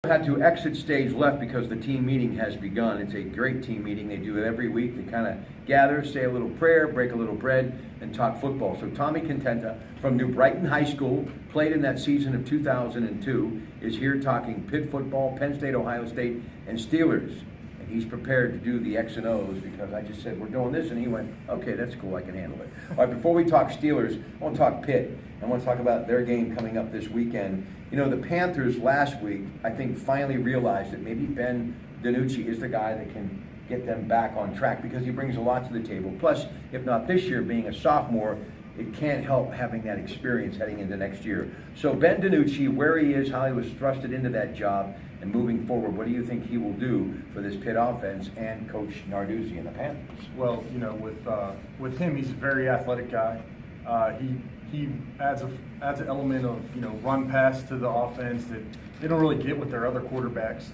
Had to exit stage left because the team meeting has begun. It's a great team meeting. They do it every week. They kind of gather, say a little prayer, break a little bread, and talk football. So Tommy Contenta from New Brighton High School, played in that season of 2002, is here talking Pitt football, Penn State, Ohio State, and Steelers. And he's prepared to do the X and O's because I just said, we're doing this, and he went, okay, that's cool, I can handle it. All right, before we talk Steelers, I want to talk Pitt. I want to talk about their game coming up this weekend. You know, the Panthers last week, I think, finally realized that maybe Ben DiNucci is the guy that can get them back on track because he brings a lot to the table. Plus, if not this year, being a sophomore, it can't help having that experience heading into next year. So Ben DiNucci, where he is, how he was thrusted into that job, and moving forward, what do you think he will do for this Pitt offense and Coach Narduzzi and the Panthers? Well, you know, with him, he's a very athletic guy. He adds an element of, you know, run pass to the offense that they don't really get with their other quarterbacks.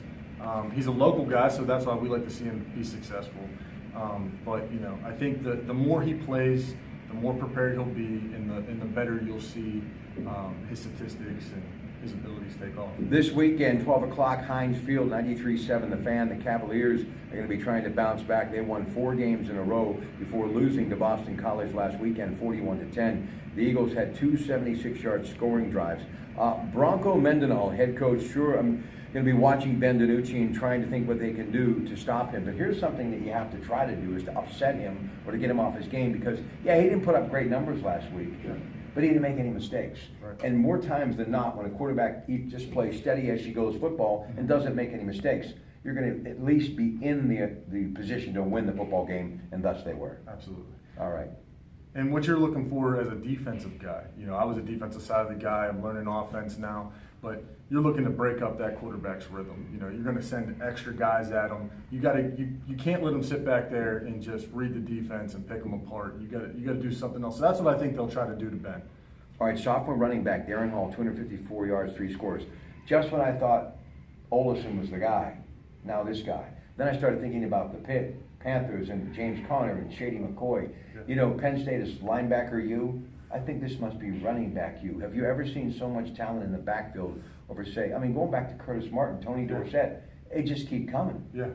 He's a local guy, so that's why we like to see him be successful. But you know, I think the more he plays, the more prepared he'll be, and the better you'll see his statistics and his abilities take off. This weekend, 12 o'clock, Heinz Field, 93-7 The Fan. The Cavaliers are going to be trying to bounce back. They won 4 games in a row before losing to Boston College last weekend, 41-10. The Eagles had 2 76-yard scoring drives. Bronco Mendenhall, head coach, sure, I'm going to be watching Ben DiNucci and trying to think what they can do to stop him. But here's something that you have to try to do is to upset him or to get him off his game because, yeah, he didn't put up great numbers last week. Yeah. But he didn't make any mistakes. Right. And more times than not, when a quarterback just plays steady as she goes football and doesn't make any mistakes, you're going to at least be in the position to win the football game, and thus they were. Absolutely. All right. And what you're looking for as a defensive guy, you know, I was a defensive side of the guy. I'm learning offense now, but you're looking to break up that quarterback's rhythm. You know, you're going to send extra guys at them. You can't let them sit back there and just read the defense and pick them apart. You got to do something else. So that's what I think they'll try to do to Ben. All right, sophomore running back Darren Hall, 254 yards, 3 scores. Just when I thought Olison was the guy, now this guy. Then I started thinking about the Pitt Panthers and James Conner and Shady McCoy. Yeah. You know, Penn State is linebacker you. I think this must be running back you. Have you ever seen so much talent in the backfield over, say, I mean, going back to Curtis Martin, Tony Dorsett, they just keep coming. Yeah.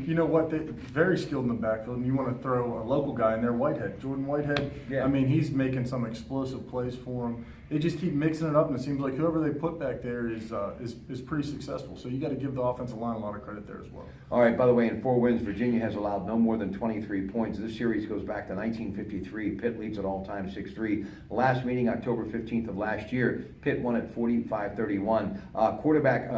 You know what? They're very skilled in the backfield, and you want to throw a local guy in there, Whitehead. Jordan Whitehead, yeah. I mean, he's making some explosive plays for them. They just keep mixing it up, and it seems like whoever they put back there is pretty successful. So you got to give the offensive line a lot of credit there as well. All right, by the way, in 4 wins, Virginia has allowed no more than 23 points. This series goes back to 1953. Pitt leads at all time 6-3. Last meeting, October 15th of last year, Pitt won at 45-31. Quarterback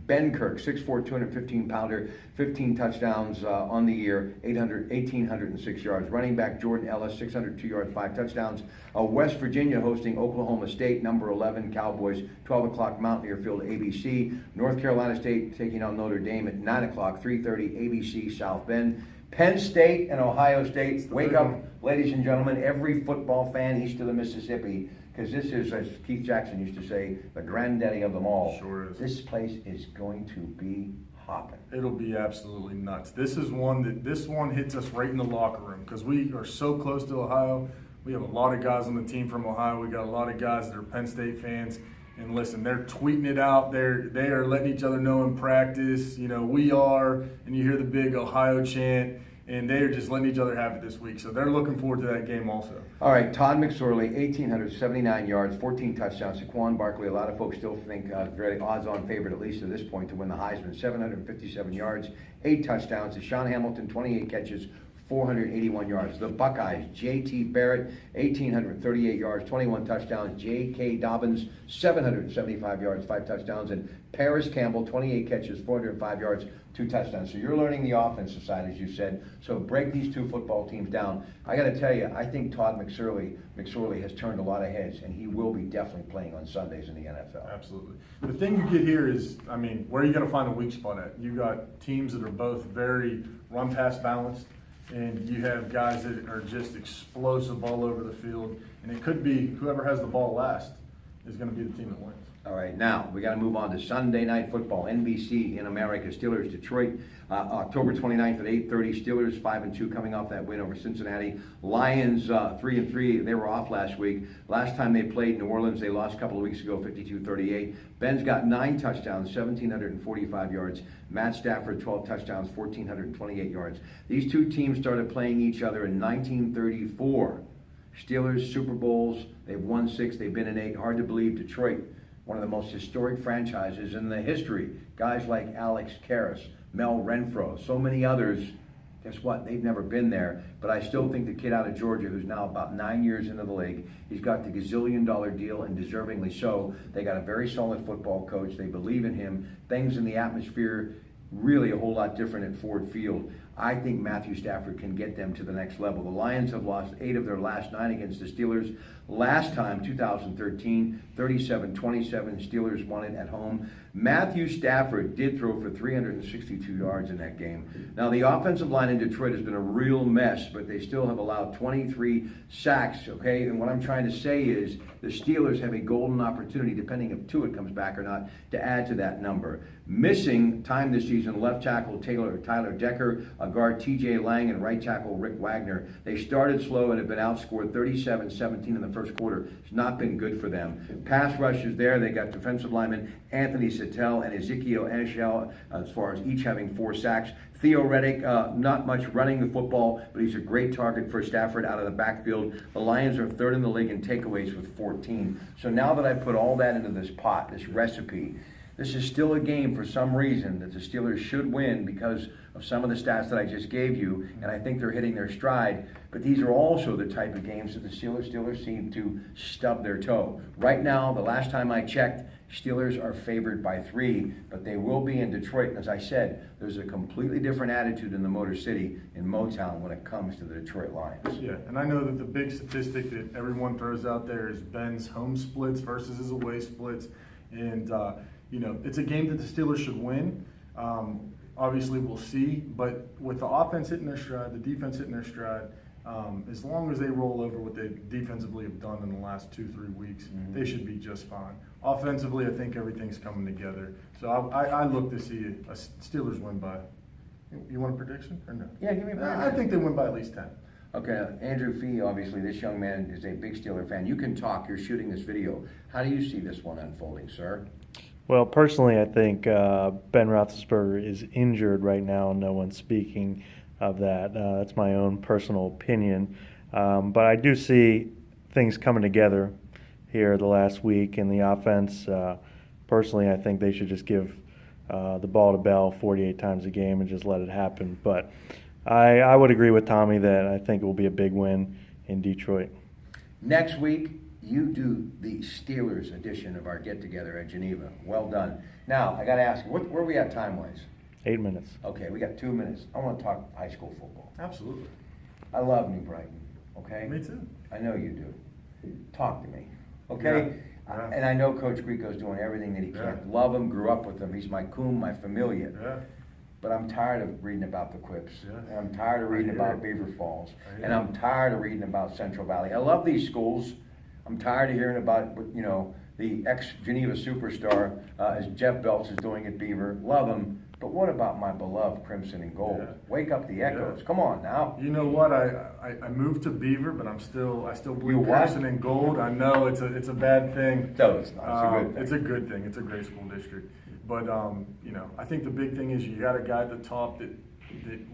Ben Kirk, 6'4", 215-pounder, 15 touchdowns on the year, 1,806 yards. Running back Jordan Ellis, 602 yards, 5 touchdowns. West Virginia hosting Oklahoma State, number 11 Cowboys, 12 o'clock Mountaineer Field, ABC. North Carolina State taking on Notre Dame at 9 o'clock, 3:30 ABC, South Bend. Penn State and Ohio State. Wake up, ladies and gentlemen, every football fan east of the Mississippi, because this is, as Keith Jackson used to say, the granddaddy of them all. Sure is. This place is going to be hopping. It'll be absolutely nuts. This one hits us right in the locker room because we are so close to Ohio. We have a lot of guys on the team from Ohio. We got a lot of guys that are Penn State fans. And listen, they're tweeting it out. They are letting each other know in practice. You know, we are, and you hear the big Ohio chant. And they are just letting each other have it this week. So they're looking forward to that game also. All right, Todd McSorley, 1,879 yards, 14 touchdowns. Saquon Barkley, a lot of folks still think very odds-on favorite, at least at this point, to win the Heisman. 757 yards, 8 touchdowns. Deshaun Hamilton, 28 catches, 481 yards. The Buckeyes, J.T. Barrett, 1,838 yards, 21 touchdowns. J.K. Dobbins, 775 yards, 5 touchdowns. And Paris Campbell, 28 catches, 405 yards, 2 touchdowns. So you're learning the offensive side, as you said. So break these 2 football teams down. I got to tell you, I think Todd McSorley has turned a lot of heads, and he will be definitely playing on Sundays in the NFL. Absolutely. The thing you get here is, I mean, where are you going to find a weak spot at? You got teams that are both very run-pass balanced, and you have guys that are just explosive all over the field. And it could be whoever has the ball last is going to be the team that wins. All right, now we got to move on to Sunday Night Football, NBC in America. Steelers, Detroit, October 29th at 8:30. Steelers 5-2 coming off that win over Cincinnati. Lions 3-3. They were off last week. Last time they played New Orleans, they lost a couple of weeks ago, 52-38. Ben's got 9 touchdowns, 1,745 yards. Matt Stafford 12 touchdowns, 1,428 yards. These two teams started playing each other in 1934. Steelers Super Bowls. They've won 6. They've been in 8. Hard to believe. Detroit, one of the most historic franchises in the history. Guys like Alex Karras, Mel Renfro, so many others. Guess what? They've never been there. But I still think the kid out of Georgia, who's now about 9 years into the league, he's got the gazillion-dollar deal, and deservingly so. They got a very solid football coach. They believe in him. Things in the atmosphere really a whole lot different at Ford Field. I think Matthew Stafford can get them to the next level. The Lions have lost 8 of their last 9 against the Steelers. Last time, 2013, 37-27, Steelers won it at home. Matthew Stafford did throw for 362 yards in that game. Now, the offensive line in Detroit has been a real mess, but they still have allowed 23 sacks, okay? And what I'm trying to say is the Steelers have a golden opportunity, depending if Tua comes back or not, to add to that number. Missing time this season, left tackle Tyler Decker, a guard TJ Lang, and right tackle Rick Wagner. They started slow and have been outscored 37-17 in the first quarter. It's not been good for them. Pass rush is there. They got defensive linemen Anthony Sattel and Ezekiel Ashell, as far as each having 4 sacks. Theo Reddick, not much running the football, but he's a great target for Stafford out of the backfield. The Lions are 3rd in the league in takeaways with 14. So now that I put all that into this pot, this recipe, this is still a game for some reason that the Steelers should win because of some of the stats that I just gave you, and I think they're hitting their stride. But these are also the type of games that the Steelers seem to stub their toe. Right now, the last time I checked, Steelers are favored by 3, but they will be in Detroit. And as I said, there's a completely different attitude in the Motor City in Motown when it comes to the Detroit Lions. Yeah, and I know that the big statistic that everyone throws out there is Ben's home splits versus his away splits. And, it's a game that the Steelers should win. Obviously, we'll see. But with the offense hitting their stride, the defense hitting their stride, as long as they roll over what they defensively have done in the last 2-3 weeks, they should be just fine. Offensively, I think everything's coming together. So I look to see a Steelers win by. You want a prediction or no? Yeah, give me a prediction. I think they win by at least 10. Okay, Andrew Fee, obviously, this young man is a big Steeler fan. You can talk. You're shooting this video. How do you see this one unfolding, sir? Well, personally, I think Ben Roethlisberger is injured right now. No one's speaking of that. That's my own personal opinion. But I do see things coming together here the last week in the offense. Personally, I think they should just give the ball to Bell 48 times a game and just let it happen. But I would agree with Tommy that I think it will be a big win in Detroit. Next week, you do the Steelers edition of our get-together at Geneva. Well done. Now, I got to ask, where are we at time-wise? 8 minutes. Okay, we got 2 minutes. I want to talk high school football. Absolutely. I love New Brighton, okay? Me too. I know you do. Talk to me, okay? Yeah. And I know Coach Grieco's doing everything that he can. Yeah. Love him, grew up with him. He's my coon, my familia. Yeah. But I'm tired of reading about the Quips. Yeah. And I'm tired of reading about Beaver Falls. And I'm tired of reading about Central Valley. I love these schools. I'm tired of hearing about, the ex-Geneva superstar, as Jeff Belts is doing at Beaver. Love him. But what about my beloved Crimson and Gold? Yeah. Wake up the echoes. Yeah. Come on now. You know what? I moved to Beaver, but I still You believe what? Crimson and Gold. I know it's a bad thing. No, it's not. It's a good thing. It's a good thing. It's a great school district. But I think the big thing is you got a guy at the top that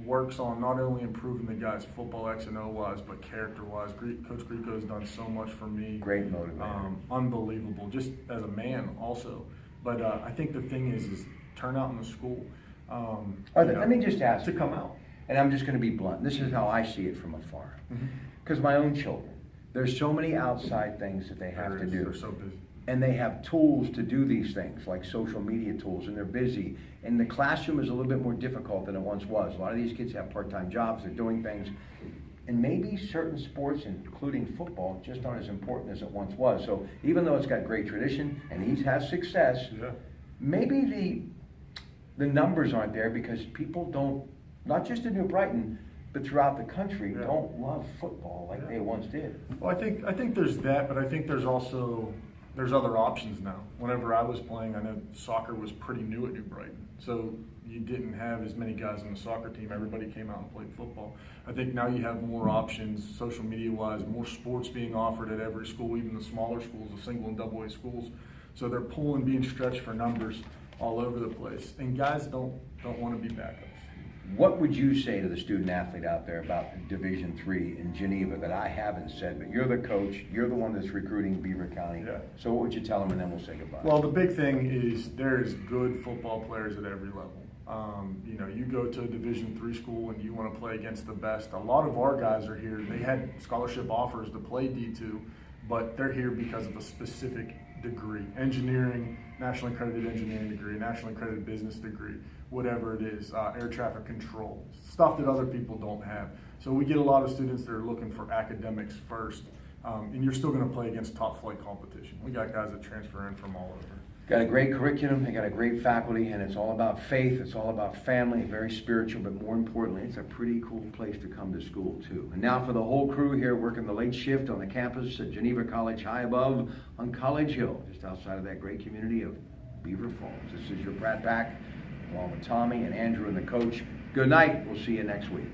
works on not only improving the guy's football X and O wise, but character wise. Coach Grieco has done so much for me. Great motivator. Unbelievable, just as a man also. But I think the thing is turnout in the school. Let me just ask to you, come out. and I'm just going to be blunt. This is how I see it from afar. Because my own children, there's so many outside things that they have to do. They're so busy. And they have tools to do these things, like social media tools, and they're busy. And the classroom is a little bit more difficult than it once was. A lot of these kids have part-time jobs, they're doing things. And maybe certain sports, including football, just aren't as important as it once was. So even though it's got great tradition, and he's had success, maybe the numbers aren't there because people don't, not just in New Brighton, but throughout the country, don't love football like they once did. Well, I think there's that, but I think there's also there's other options now. Whenever I was playing, I know soccer was pretty new at New Brighton, so you didn't have as many guys on the soccer team. Everybody came out and played football. I think now you have more options, social media wise, more sports being offered at every school, even the smaller schools, the single and double A schools. So they're pulling, being stretched for numbers all over the place, and guys don't want to be backups. What would you say to the student athlete out there about Division III in Geneva that I haven't said, but you're the coach, you're the one that's recruiting Beaver County. Yeah. So what would you tell them, and then we'll say goodbye? Well, the big thing is there's good football players at every level. You go to a Division III school and you want to play against the best. A lot of our guys are here. They had scholarship offers to play D2, but they're here because of a specific degree: engineering, nationally accredited engineering degree, nationally accredited business degree, whatever it is, air traffic control, stuff that other people don't have. So we get a lot of students that are looking for academics first, and you're still going to play against top flight competition. We got guys that transfer in from all over. Got a great curriculum, they got a great faculty, and it's all about faith, it's all about family, very spiritual, but more importantly, it's a pretty cool place to come to school too. And now for the whole crew here working the late shift on the campus at Geneva College, high above on College Hill, just outside of that great community of Beaver Falls. This is your Pratte back, along with Tommy and Andrew and the coach. Good night, we'll see you next week.